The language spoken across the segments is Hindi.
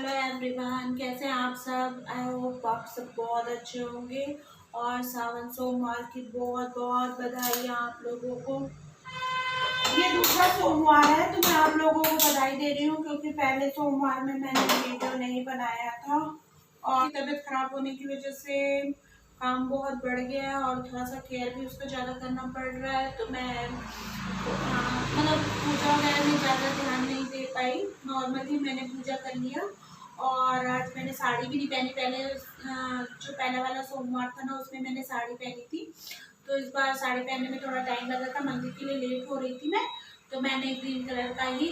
हेलो एवरीवन, कैसे हैं आप सब। आई होप आप सब बहुत अच्छे होंगे। और सावन सोमवार की बहुत बहुत बधाई आप लोगों को। ये दूसरा सोमवार है तो मैं आप लोगों को बधाई दे रही हूँ, क्योंकि पहले सोमवार में मैंने वीडियो नहीं बनाया था और तबीयत खराब होने की वजह से काम बहुत बढ़ गया है और थोड़ा सा केयर भी उसका ज़्यादा करना पड़ रहा है। तो मैं मतलब पूजा वगैरह में ज़्यादा ध्यान नहीं दे पाई। नॉर्मली मैंने पूजा कर लिया और आज मैंने साड़ी भी नहीं पहनी। पहले जो पहला वाला सोमवार था ना, उसमें मैंने साड़ी पहनी थी, तो इस बार साड़ी पहनने में थोड़ा टाइम लगा था। मंदिर के लिए लेट हो रही थी मैं, तो मैंने ग्रीन कलर का ही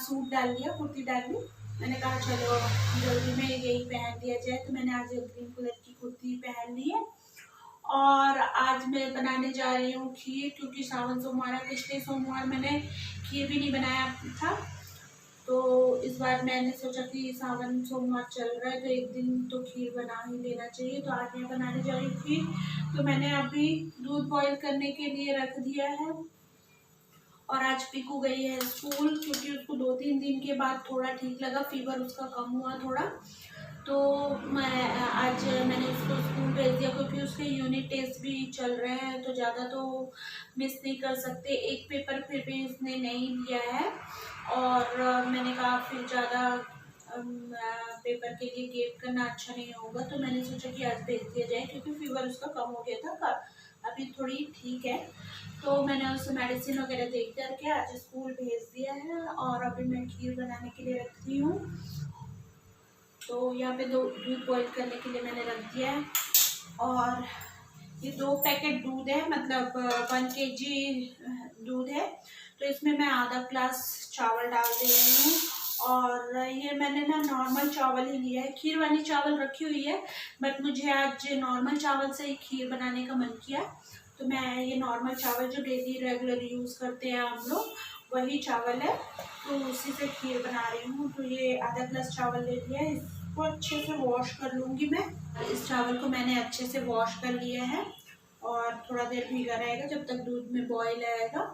सूट डाल लिया, कुर्ती डाल ली। मैंने कहा चलो जल्दी में यही पहन लिया जाए, तो मैंने आज ग्रीन कलर की कुर्ती पहन ली है। और आज मैं बनाने जा रही हूँ खीर, क्योंकि सावन सोमवार है। पिछले सोमवार मैंने खीर भी नहीं बनाया था, तो इस बार मैंने सोचा कि सावन सोमवार चल रहा है तो एक दिन तो खीर बना ही लेना चाहिए। तो आज मैं बनाने जा रही हूँ खीर। तो मैंने अभी दूध बॉईल करने के लिए रख दिया है और आज पीकू गई है स्कूल, क्योंकि उसको 2-3 दिन के बाद थोड़ा ठीक लगा, फीवर उसका कम हुआ थोड़ा। तो मैं आज मैंने उसको स्कूल भेज दिया, क्योंकि उसके यूनिट टेस्ट भी चल रहे हैं तो ज़्यादा तो मिस नहीं कर सकते। एक पेपर फिर भी उसने नहीं लिया है और मैंने कहा फिर ज़्यादा पेपर के लिए गेप करना अच्छा नहीं होगा, तो मैंने सोचा कि आज भेज दिया जाए, क्योंकि फीवर उसका कम हो गया था, अभी थोड़ी ठीक है। तो मैंने उसे मेडिसिन वगैरह दे करके आज स्कूल भेज दिया है और अभी मैं खीर बनाने के लिए रखती हूँ। तो यहाँ पे दूध बॉईल करने के लिए मैंने रख दिया है और ये 2 पैकेट दूध है, मतलब 1 kg दूध है। तो इसमें मैं आधा ग्लास चावल डाल दे रही हूँ। और ये मैंने ना नॉर्मल चावल ही लिया है, खीर वाली चावल रखी हुई है, बट मुझे आज नॉर्मल चावल से ही खीर बनाने का मन किया। तो मैं ये नॉर्मल चावल जो डेली रेगुलर यूज़ करते हैं हम लोग, वही चावल है, तो उसी से खीर बना रही हूँ। तो ये आधा ग्लास चावल ले लिया है, इसको अच्छे से वॉश कर लूँगी मैं। इस चावल को मैंने अच्छे से वॉश कर लिया है और थोड़ा देर भीगा रहेगा जब तक दूध में बॉईल आएगा।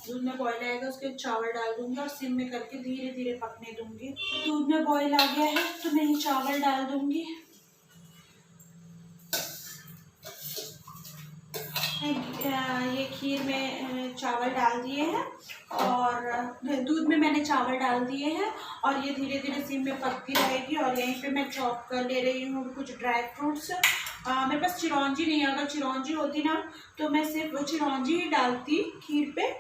दूध में बॉईल आएगा उसके चावल डाल दूँगी और सिम में करके धीरे धीरे पकने दूँगी। दूध में बॉईल आ गया है तो मैं ये चावल डाल दूँगी। ये खीर में चावल डाल दिए हैं और दूध में मैंने चावल डाल दिए हैं और ये धीरे धीरे सिम में पकती रहेगी। और यहीं पे मैं चॉप कर ले रही हूँ कुछ ड्राई फ्रूट्स। मेरे पास चिरौंजी नहीं है, अगर चिरौंजी होती ना तो मैं सिर्फ चिरौंजी ही डालती खीर पे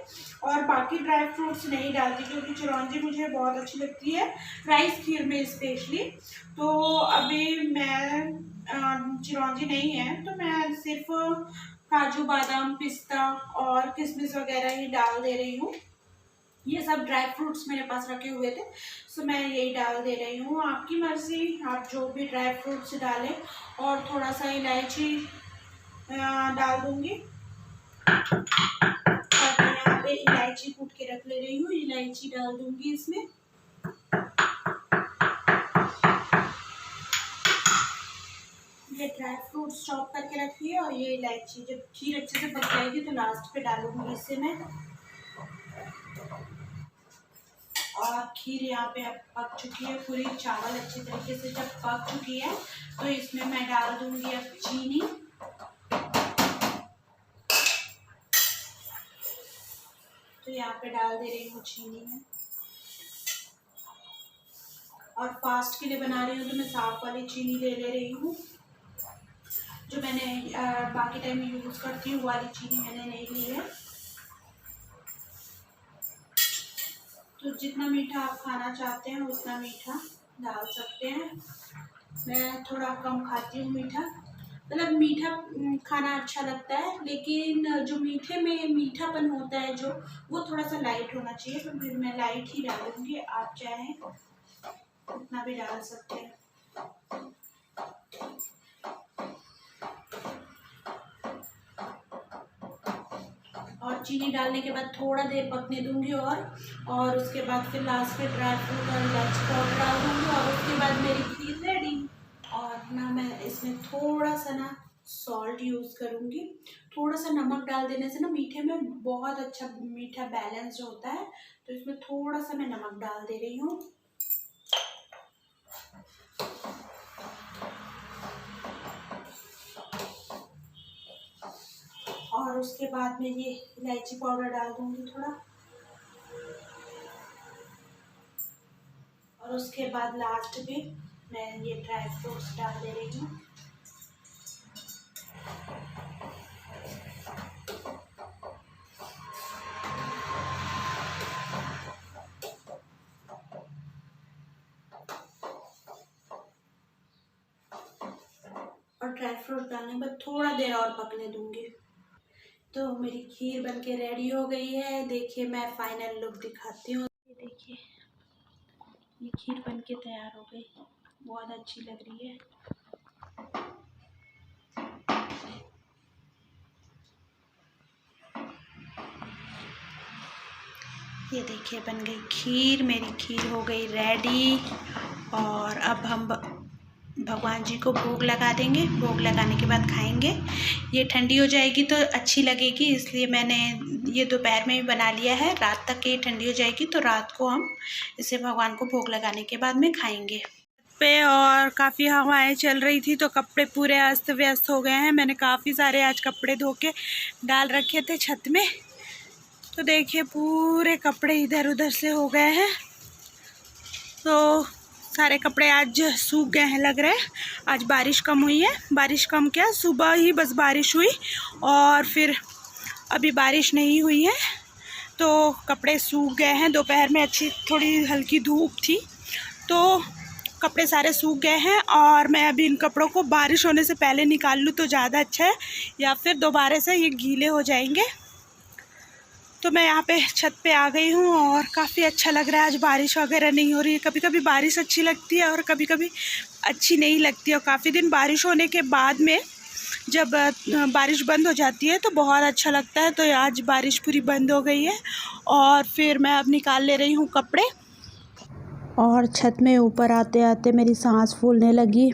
और बाकी ड्राई फ्रूट्स नहीं डालती, क्योंकि चिरौंजी मुझे बहुत अच्छी लगती है राइस खीर में स्पेशली। तो अभी मैं चिरौंजी नहीं है तो मैं सिर्फ काजू बादाम पिस्ता और किशमिश वगैरह ही डाल दे रही हूँ। ये सब ड्राई फ्रूट्स मेरे पास रखे हुए थे, सो मैं यही डाल दे रही हूँ। आपकी मर्जी, आप जो भी ड्राई फ्रूट्स डालें। और थोड़ा सा इलायची डाल दूँगी और मैं यहाँ पे इलायची कूट के रख ले रही हूँ, इलायची डाल दूँगी इसमें। ये ड्राई फ्रूट्स चॉप करके रखिए और ये इलायची जब खीर अच्छे से पक जाएगी तो लास्ट पे डालूंगी इसे मैं। और खीर यहाँ पे अब पक चुकी है पूरी, चावल अच्छी तरीके से जब पक चुकी है तो इसमें मैं डाल दूंगी अब चीनी। तो यहाँ पे डाल दे रही हूँ चीनी में। और फास्ट के लिए बना रही हूँ तो मैं साफ वाली चीनी ले रही हूँ, जो मैंने बाकी टाइम में यूज़ करती हूँ वाली चीनी मैंने नहीं ली है। तो जितना मीठा आप खाना चाहते हैं उतना मीठा डाल सकते हैं। मैं थोड़ा कम खाती हूँ मीठा, मतलब मीठा खाना अच्छा लगता है, लेकिन जो मीठे में मीठापन होता है जो, वो थोड़ा सा लाइट होना चाहिए। तो फिर मैं लाइट ही डालूँगी, आप चाहें उतना भी डाल सकते हैं। और चीनी डालने के बाद थोड़ा देर पकने दूंगी और उसके बाद फिर लास्ट में ड्राई फ्रूट और इलायची पाउडर डाल दूंगी और उसके बाद मेरी खीर रेडी। और ना मैं इसमें थोड़ा सा ना सॉल्ट यूज़ करूँगी। थोड़ा सा नमक डाल देने से ना मीठे में बहुत अच्छा मीठा बैलेंस होता है, तो इसमें थोड़ा सा मैं नमक डाल दे रही हूँ। उसके बाद में ये इलायची पाउडर डाल दूंगी थोड़ा, और उसके बाद लास्ट में मैं ये ड्राई फ्रूट्स डाल दे रही हूँ। और ड्राई फ्रूट डालने के बाद थोड़ा देर और पकने दूंगी। तो मेरी खीर बनके रेडी हो गई है। देखिए मैं फाइनल लुक दिखाती हूँ। ये देखिए ये खीर बनके तैयार हो गई, बहुत अच्छी लग रही है। ये देखिए बन गई खीर, मेरी खीर हो गई रेडी। और अब हम भगवान जी को भोग लगा देंगे। भोग लगाने के बाद खाएंगे। ये ठंडी हो जाएगी तो अच्छी लगेगी, इसलिए मैंने ये दोपहर में ही बना लिया है। रात तक ये ठंडी हो जाएगी तो रात को हम इसे भगवान को भोग लगाने के बाद में खाएंगे। पे और काफ़ी हवाएं चल रही थी तो कपड़े पूरे अस्त व्यस्त हो गए हैं। मैंने काफ़ी सारे आज कपड़े धो के डाल रखे थे छत में, तो देखिए पूरे कपड़े इधर उधर से हो गए हैं। तो सारे कपड़े आज सूख गए हैं लग रहे हैं। आज बारिश कम हुई है। बारिश कम क्या, सुबह ही बस बारिश हुई और फिर अभी बारिश नहीं हुई है, तो कपड़े सूख गए हैं। दोपहर में अच्छी थोड़ी हल्की धूप थी तो कपड़े सारे सूख गए हैं। और मैं अभी इन कपड़ों को बारिश होने से पहले निकाल लूँ तो ज़्यादा अच्छा है, या फिर दोबारा से ये गीले हो जाएंगे। तो मैं यहाँ पे छत पे आ गई हूँ और काफ़ी अच्छा लग रहा है। आज बारिश वगैरह नहीं हो रही है। कभी कभी बारिश अच्छी लगती है और कभी कभी अच्छी नहीं लगती है। और काफ़ी दिन बारिश होने के बाद में जब बारिश बंद हो जाती है तो बहुत अच्छा लगता है। तो आज बारिश पूरी बंद हो गई है और फिर मैं अब निकाल ले रही हूँ कपड़े। और छत में ऊपर आते आते मेरी सांस फूलने लगी।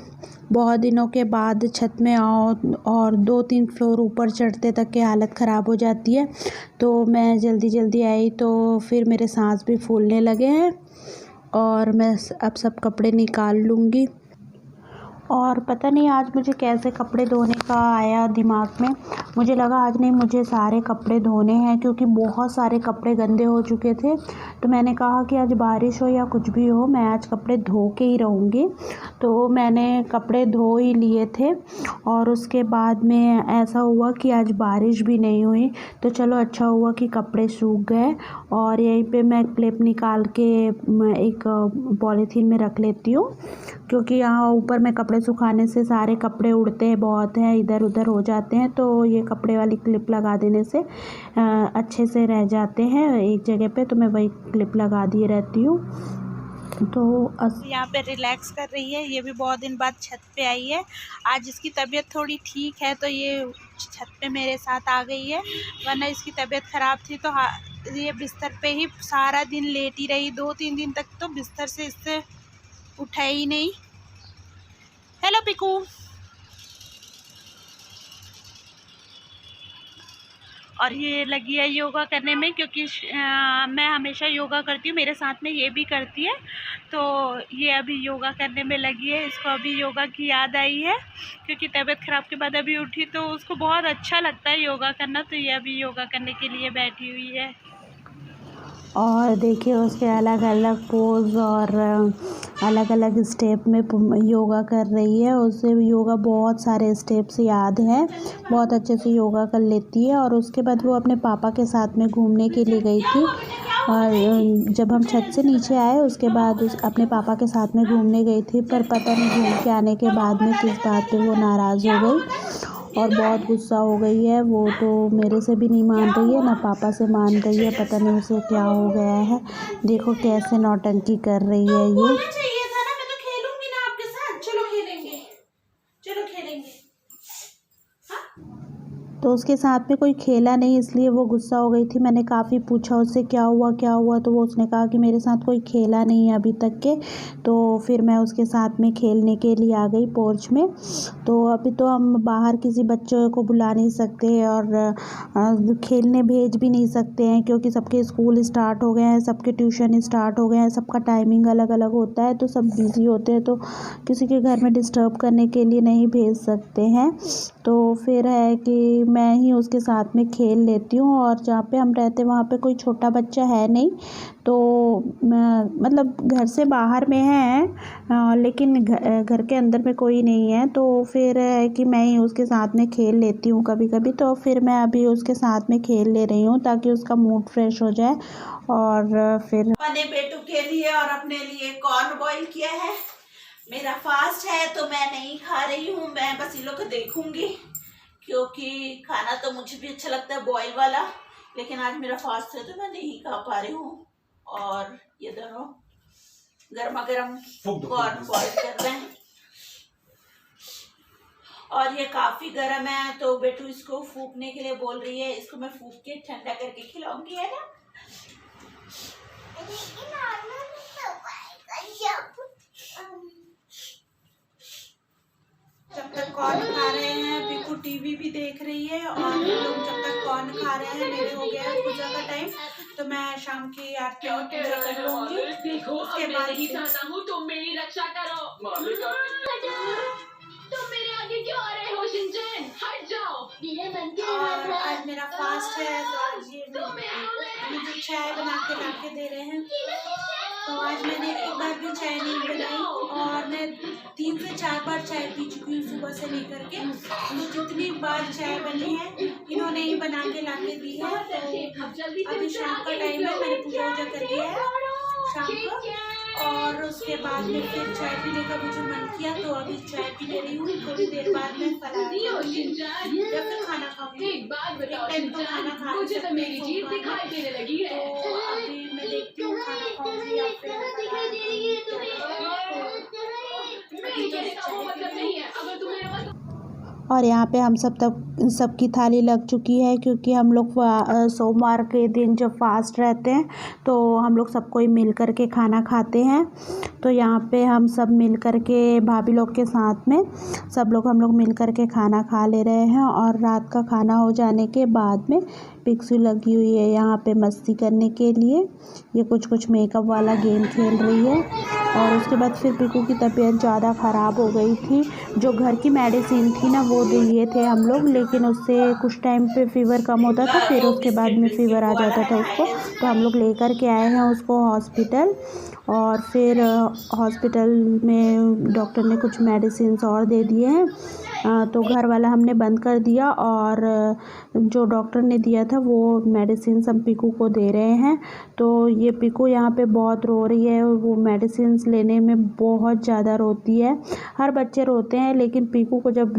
बहुत दिनों के बाद छत में आओ और 2-3 फ्लोर ऊपर चढ़ते तक की हालत ख़राब हो जाती है। तो मैं जल्दी जल्दी आई तो फिर मेरे सांस भी फूलने लगे हैं और मैं अब सब कपड़े निकाल लूँगी। और पता नहीं आज मुझे कैसे कपड़े धोने का आया दिमाग में। मुझे लगा आज नहीं, मुझे सारे कपड़े धोने हैं क्योंकि बहुत सारे कपड़े गंदे हो चुके थे। तो मैंने कहा कि आज बारिश हो या कुछ भी हो, मैं आज कपड़े धो के ही रहूँगी। तो मैंने कपड़े धो ही लिए थे और उसके बाद में ऐसा हुआ कि आज बारिश भी नहीं हुई। तो चलो अच्छा हुआ कि कपड़े सूख गए। और यहीं पे मैं क्लिप निकाल के एक पॉलीथीन में रख लेती हूँ, क्योंकि यहाँ ऊपर में कपड़े सुखाने से सारे कपड़े उड़ते हैं, बहुत हैं, इधर उधर हो जाते हैं। तो ये कपड़े वाली क्लिप लगा देने से अच्छे से रह जाते हैं एक जगह पे। तो मैं वही क्लिप लगा दिए रहती हूँ। तो यहाँ पे रिलैक्स कर रही है। ये भी बहुत दिन बाद छत पे आई है। आज इसकी तबीयत थोड़ी ठीक है तो ये छत पे मेरे साथ आ गई है, वरना इसकी तबीयत ख़राब थी तो ये बिस्तर पे ही सारा दिन लेटी रही। 2-3 दिन तक तो बिस्तर से इससे उठा ही नहीं। हेलो पिकू। और ये लगी है योगा करने में, क्योंकि मैं हमेशा योगा करती हूँ, मेरे साथ में ये भी करती है। तो ये अभी योगा करने में लगी है। इसको अभी योगा की याद आई है क्योंकि तबीयत ख़राब के बाद अभी उठी तो उसको बहुत अच्छा लगता है योगा करना। तो ये अभी योगा करने के लिए बैठी हुई है। और देखिए उसके अलग अलग पोज और अलग अलग स्टेप में योगा कर रही है। उसे योगा बहुत सारे स्टेप्स याद हैं, बहुत अच्छे से योगा कर लेती है। और उसके बाद वो अपने पापा के साथ में घूमने के लिए गई थी। और जब हम छत से नीचे आए उसके बाद अपने पापा के साथ में घूमने गई थी, पर पता नहीं घूम के आने के बाद में किस बात पे वो नाराज़ हो गई और बहुत गुस्सा हो गई है। वो तो मेरे से भी नहीं मान रही है, ना पापा से मान रही है। पता नहीं उसे क्या हो गया है। देखो कैसे नौटंकी कर रही है ये। चाहिए था ना, मैं तो खेलूंगी ना आपके साथ। चलो खेलेंगे, चलो खेलेंगे। तो उसके साथ में कोई खेला नहीं, इसलिए वो गुस्सा हो गई थी। मैंने काफ़ी पूछा उससे क्या हुआ क्या हुआ, तो वो उसने कहा कि मेरे साथ कोई खेला नहीं है अभी तक के। तो फिर मैं उसके साथ में खेलने के लिए आ गई पोर्च में। तो अभी तो हम बाहर किसी बच्चों को बुला नहीं सकते और खेलने भेज भी नहीं सकते हैं, क्योंकि सबके स्कूल स्टार्ट हो गए हैं, सबके ट्यूशन स्टार्ट हो गए हैं, सबका टाइमिंग अलग अलग होता है। तो सब बिज़ी होते हैं, तो किसी के घर में डिस्टर्ब करने के लिए नहीं भेज सकते हैं। तो फिर है कि मैं ही उसके साथ में खेल लेती हूँ। और जहाँ पे हम रहते हैं वहाँ पे कोई छोटा बच्चा है नहीं, तो मतलब घर से बाहर में है, लेकिन घर के अंदर में कोई नहीं है, तो फिर है कि मैं ही उसके साथ में खेल लेती हूँ कभी कभी। तो फिर मैं अभी उसके साथ में खेल ले रही हूँ ताकि उसका मूड फ्रेश हो जाए। और फिर मैंने बेटू के लिए और अपने लिए कॉर्न बॉईल किया है। मेरा फास्ट है तो मैं नहीं खा रही हूँ, मैं बस इन लोग को देखूंगी, क्योंकि खाना तो मुझे भी अच्छा लगता है बॉईल वाला, लेकिन आज मेरा फास्ट है तो मैं नहीं खा पा रही हूँ। और ये दोनों गर्मा गर्म कॉर्न बॉईल कर रहे हैं और ये काफी गर्म है, तो बेटू इसको फूकने के लिए बोल रही है। इसको मैं फूक के ठंडा करके खिलाऊंगी, है ना। जब तक कॉर्न खा रहे हैं बिल्कुल टीवी भी देख रही है, और हम लोग जब तक कॉर्न खा रहे हैं, मेरे हो गया पूजा का टाइम, तो मैं शाम की आरती और पूजा कर लूंगी। उसके बाद ही तुम मेरी रक्षा करो। तुम मेरे आगे क्यों आ रहे हो शिनचैन? हट जाओ। ये मन के और आज मेरा फास्ट है, तो आज ये मुझे चाय बना के ला के दे रहे हैं। तो आज मैंने एक बार भी चाय नहीं बनाई, और मैं 3 से 4 बार चाय पी चुकी हूँ सुबह से लेकर के। तो जितनी बार चाय बनी है इन्होंने ही बना के ला के दी है। तो अभी शाम का टाइम है, मैंने पूजा वूजा कर लिया है शाम को, और उसके बाद में फिर चाय पीने का मुझे मन किया, तो अभी चाय पी ले रही हूँ। थोड़ी देर बाद मैं या फिर खाना खाऊंगी। एक बात बताओ टाइम तो खाना खा मुझे तो मेरी जीभ दिखाई देने लगी है। तो अभी मैं देखती हूँ खाना खाऊंगी या फिर मतलब नहीं है अगर तुम्हें। और यहाँ पे हम सबकी थाली लग चुकी है, क्योंकि हम लोग सोमवार के दिन जब फास्ट रहते हैं तो हम लोग सबको ही मिल कर के खाना खाते हैं। तो यहाँ पे हम सब मिल कर के भाभी लोग के साथ में सब लोग हम लोग मिल कर के खाना खा ले रहे हैं। और रात का खाना हो जाने के बाद में पिक्सू लगी हुई है यहाँ पे मस्ती करने के लिए। ये कुछ मेकअप वाला गेम खेल रही है। और उसके बाद फिर पिकू की तबीयत ज़्यादा ख़राब हो गई थी। जो घर की मेडिसिन थी ना वो दिए थे हम लोग, लेकिन उससे कुछ टाइम पे फ़ीवर कम होता था, फिर उसके बाद में फ़ीवर आ जाता था उसको। तो हम लोग लेकर के आए हैं उसको हॉस्पिटल, और फिर हॉस्पिटल में डॉक्टर ने कुछ मेडिसिन और दे दिए हैं। तो घर वाला हमने बंद कर दिया, और जो डॉक्टर ने दिया था वो मेडिसिन हम पीकू को दे रहे हैं। तो ये पीकू यहाँ पे बहुत रो रही है, वो मेडिसिन लेने में बहुत ज़्यादा रोती है। हर बच्चे रोते हैं, लेकिन पीकू को जब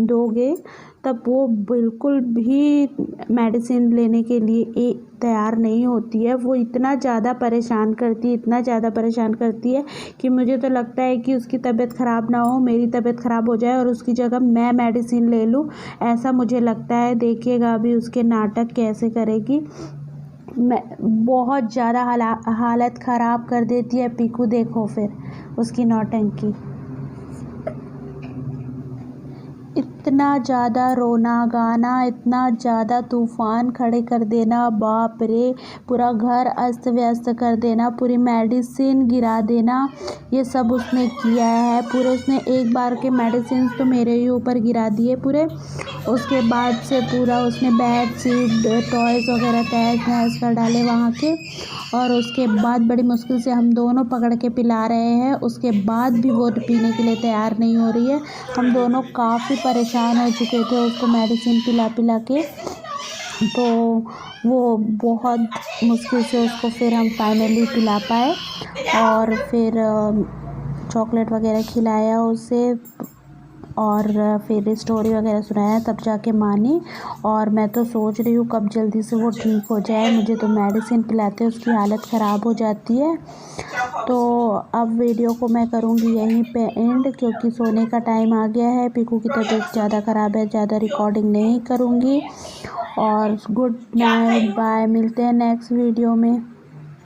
दोगे तब वो बिल्कुल भी मेडिसिन लेने के लिए तैयार नहीं होती है। वो इतना ज़्यादा परेशान करती है कि मुझे तो लगता है कि उसकी तबीयत ख़राब ना हो, मेरी तबीयत ख़राब हो जाए और उसकी जगह मैं मेडिसिन ले लूँ, ऐसा मुझे लगता है। देखिएगा अभी उसके नाटक कैसे करेगी। मैं बहुत ज़्यादा हालत ख़राब कर देती है पीकू। देखो फिर उसकी नौटंकी, इतना ज़्यादा रोना गाना, इतना ज़्यादा तूफ़ान खड़े कर देना, बाप रे, पूरा घर अस्त व्यस्त कर देना, पूरी मेडिसिन गिरा देना, ये सब उसने किया है। पूरे उसने एक बार के मेडिसिन तो मेरे ही ऊपर गिरा दिए पूरे। उसके बाद से पूरा उसने बेड शीट टॉयज़ वगैरह तहस कर डाले वहाँ के। और उसके बाद बड़ी मुश्किल से हम दोनों पकड़ के पिला रहे हैं, उसके बाद भी वो पीने के लिए तैयार नहीं हो रही है। हम दोनों काफ़ी परेशान हो चुके थे उसको मेडिसिन पिला के। तो वो बहुत मुश्किल से उसको फिर हम फाइनली पिला पाए, और फिर चॉकलेट वगैरह खिलाया उसे, और फिर स्टोरी वगैरह सुनाया, तब जाके मानी। और मैं तो सोच रही हूँ कब जल्दी से वो ठीक हो जाए, मुझे तो मेडिसिन पिलाते उसकी हालत ख़राब हो जाती है। तो अब वीडियो को मैं करूँगी यहीं पे एंड, क्योंकि सोने का टाइम आ गया है। पीकू की तबीयत ज़्यादा ख़राब है, ज़्यादा रिकॉर्डिंग नहीं करूँगी। और गुड नाइट, बाय, मिलते हैं नेक्स्ट वीडियो में।